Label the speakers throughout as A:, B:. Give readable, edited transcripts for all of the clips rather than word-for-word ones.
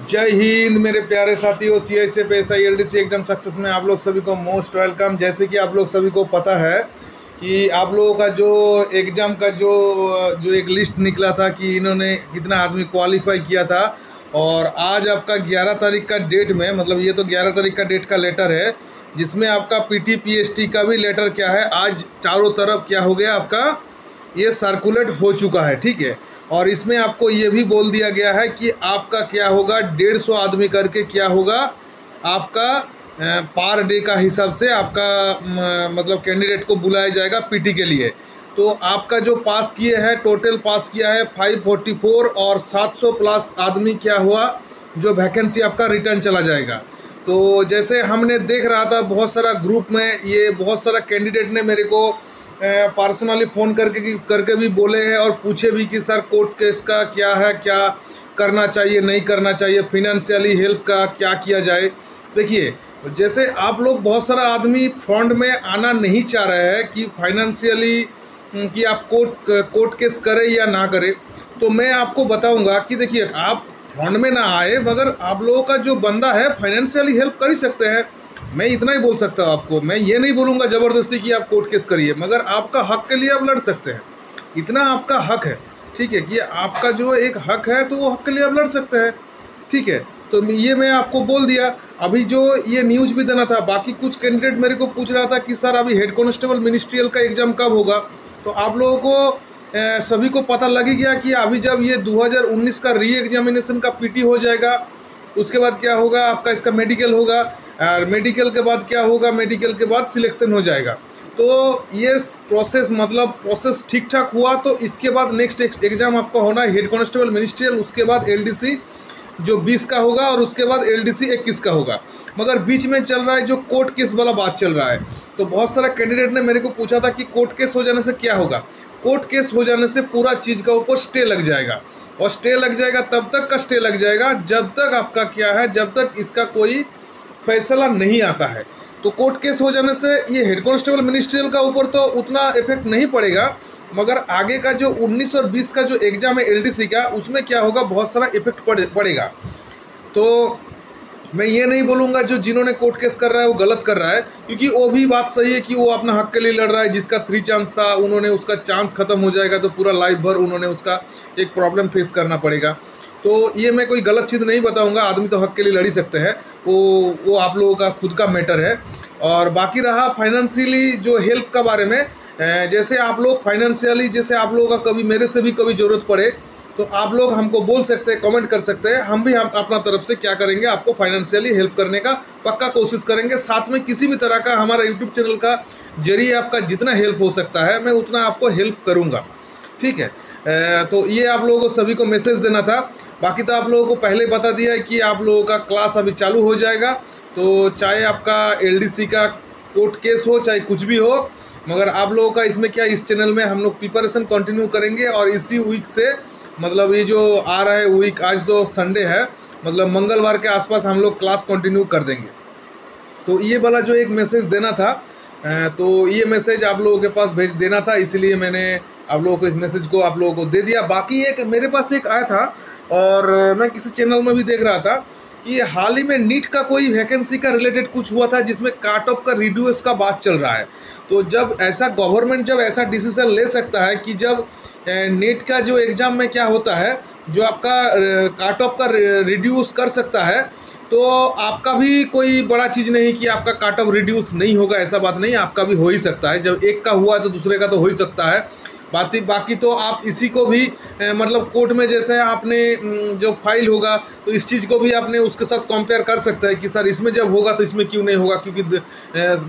A: जय हिंद मेरे प्यारे साथियों। CICF SI LDC exam success में आप लोग सभी को मोस्ट वेलकम। जैसे कि आप लोग सभी को पता है कि आप लोगों का जो एग्ज़ाम का जो एक लिस्ट निकला था कि इन्होंने कितना आदमी क्वालिफाई किया था, और आज आपका 11 तारीख का डेट में, मतलब ये तो 11 तारीख का डेट का लेटर है जिसमें आपका PT PST का भी लेटर क्या है, आज चारों तरफ क्या हो गया, आपका ये सर्कुलेट हो चुका है। ठीक है, और इसमें आपको ये भी बोल दिया गया है कि आपका क्या होगा, 150 आदमी करके क्या होगा आपका पर डे का हिसाब से आपका मतलब कैंडिडेट को बुलाया जाएगा PT के लिए। तो आपका जो पास किए हैं, टोटल पास किया है 544, और 700 प्लस आदमी क्या हुआ जो वैकेंसी आपका रिटर्न चला जाएगा। तो जैसे हमने देख रहा था बहुत सारा ग्रुप में, ये बहुत सारा कैंडिडेट ने मेरे को पर्सनली फ़ोन करके भी बोले हैं और पूछे भी कि सर कोर्ट केस का क्या है, क्या करना चाहिए नहीं करना चाहिए, फिनेंशियली हेल्प का क्या किया जाए। देखिए, जैसे आप लोग बहुत सारा आदमी फंड में आना नहीं चाह रहे हैं कि फाइनेंशियली कि आप कोर्ट केस करें या ना करें, तो मैं आपको बताऊंगा कि देखिए, आप फंड में ना आए मगर आप लोगों का जो बंदा है फाइनेंशियली हेल्प कर ही सकते हैं। मैं इतना ही बोल सकता हूँ आपको, मैं ये नहीं बोलूँगा ज़बरदस्ती कि आप कोर्ट केस करिए, मगर आपका हक के लिए आप लड़ सकते हैं, इतना आपका हक है। ठीक है, कि आपका जो एक हक है तो वो हक के लिए आप लड़ सकते हैं। ठीक है, तो ये मैं आपको बोल दिया। अभी जो ये न्यूज़ भी देना था, बाकी कुछ कैंडिडेट मेरे को पूछ रहा था कि सर अभी हेड कांस्टेबल मिनिस्ट्रियल का एग्ज़ाम कब होगा। तो आप लोगों को सभी को पता लग ही गया कि अभी जब ये 2019 का री एग्जामिनेशन का PT हो जाएगा, उसके बाद क्या होगा आपका, इसका मेडिकल होगा, और मेडिकल के बाद क्या होगा, मेडिकल के बाद सिलेक्शन हो जाएगा। तो ये प्रोसेस, मतलब प्रोसेस ठीक ठाक हुआ तो इसके बाद नेक्स्ट एग्ज़ाम आपका होना है हेड कांस्टेबल मिनिस्ट्रियल, उसके बाद LDC जो 20 का होगा, और उसके बाद LDC 21 का होगा। मगर बीच में चल रहा है जो कोर्ट केस वाला बात चल रहा है। तो बहुत सारा कैंडिडेट ने मेरे को पूछा था कि कोर्ट केस हो जाने से क्या होगा। कोर्ट केस हो जाने से पूरा चीज़ का ऊपर स्टे लग जाएगा, और स्टे लग जाएगा तब तक का स्टे लग जाएगा जब तक आपका क्या है, जब तक इसका कोई फैसला नहीं आता है। तो कोर्ट केस हो जाने से ये हेड कांस्टेबल मिनिस्ट्रियल का ऊपर तो उतना इफेक्ट नहीं पड़ेगा, मगर आगे का जो 19 और 20 का जो एग्ज़ाम है LDC का, उसमें क्या होगा, बहुत सारा इफेक्ट पड़ेगा। तो मैं ये नहीं बोलूँगा जो जिन्होंने कोर्ट केस कर रहा है वो गलत कर रहा है, क्योंकि वो भी बात सही है कि वो अपना हक के लिए लड़ रहा है। जिसका 3 चांस था, उन्होंने उसका चांस ख़त्म हो जाएगा तो पूरा लाइफ भर उन्होंने उसका एक प्रॉब्लम फेस करना पड़ेगा। तो ये मैं कोई गलत चीज़ नहीं बताऊंगा, आदमी तो हक के लिए लड़ ही सकते हैं, वो आप लोगों का खुद का मैटर है। और बाकी रहा फाइनेंशियली जो हेल्प का बारे में, जैसे आप लोग फाइनेंशियली, जैसे आप लोगों का कभी मेरे से भी कभी ज़रूरत पड़े तो आप लोग हमको बोल सकते हैं, कमेंट कर सकते हैं, हम भी अपना तरफ से क्या करेंगे, आपको फाइनेंशियली हेल्प करने का पक्का कोशिश करेंगे। साथ में किसी भी तरह का हमारा यूट्यूब चैनल का जरिए आपका जितना हेल्प हो सकता है मैं उतना आपको हेल्प करूँगा। ठीक है, तो ये आप लोगों को सभी को मैसेज देना था। बाकी तो आप लोगों को पहले बता दिया है कि आप लोगों का क्लास अभी चालू हो जाएगा। तो चाहे आपका LDC का कोर्ट केस हो, चाहे कुछ भी हो, मगर आप लोगों का इसमें क्या, इस चैनल में हम लोग प्रिपरेशन कंटिन्यू करेंगे। और इसी वीक से, मतलब ये जो आ रहा है वीक, आज तो संडे है, मतलब मंगलवार के आसपास हम लोग क्लास कंटिन्यू कर देंगे। तो ये वाला जो एक मैसेज देना था, तो ये मैसेज आप लोगों के पास भेज देना था, इसलिए मैंने आप लोगों को इस मैसेज को आप लोगों को दे दिया। बाकी एक मेरे पास एक आया था, और मैं किसी चैनल में भी देख रहा था कि हाल ही में नीट का कोई वैकेंसी का रिलेटेड कुछ हुआ था जिसमें कट ऑफ का रिड्यूस का बात चल रहा है। तो जब ऐसा गवर्नमेंट जब ऐसा डिसीजन ले सकता है कि जब नीट का जो एग्ज़ाम में क्या होता है, जो आपका कट ऑफ का रिड्यूस कर सकता है, तो आपका भी कोई बड़ा चीज़ नहीं कि आपका कट ऑफ रिड्यूस नहीं होगा, ऐसा बात नहीं, आपका भी हो ही सकता है। जब एक का हुआ तो दूसरे का तो हो ही सकता है। बाकी तो आप इसी को भी मतलब कोर्ट में जैसे आपने जो फाइल होगा तो इस चीज़ को भी आपने उसके साथ कंपेयर कर सकते हैं कि सर इसमें जब होगा तो इसमें क्यों नहीं होगा, क्योंकि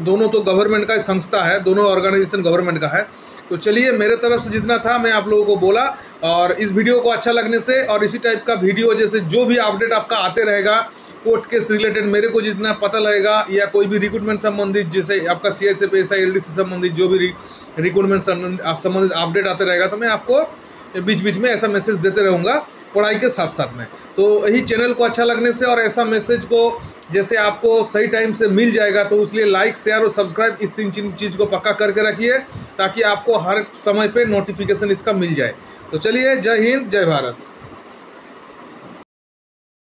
A: दोनों तो गवर्नमेंट का संस्था है, दोनों ऑर्गेनाइजेशन गवर्नमेंट का है। तो चलिए, मेरे तरफ से जितना था मैं आप लोगों को बोला, और इस वीडियो को अच्छा लगने से, और इसी टाइप का वीडियो जैसे जो भी अपडेट आपका आते रहेगा कोर्ट केस रिलेटेड, मेरे को जितना पता लगेगा, या कोई भी रिक्रूटमेंट संबंधित, जैसे आपका CICF SI LDC संबंधित जो भी रिक्रूटमेंट संबंधित अपडेट आते रहेगा, तो मैं आपको बीच बीच में ऐसा मैसेज देते रहूँगा पढ़ाई के साथ साथ में। तो यही चैनल को अच्छा लगने से और ऐसा मैसेज को जैसे आपको सही टाइम से मिल जाएगा, तो इसलिए लाइक, शेयर और सब्सक्राइब, इस 3 चीज़ को पक्का करके रखिए ताकि आपको हर समय पे नोटिफिकेशन इसका मिल जाए। तो चलिए, जय हिंद, जय भारत।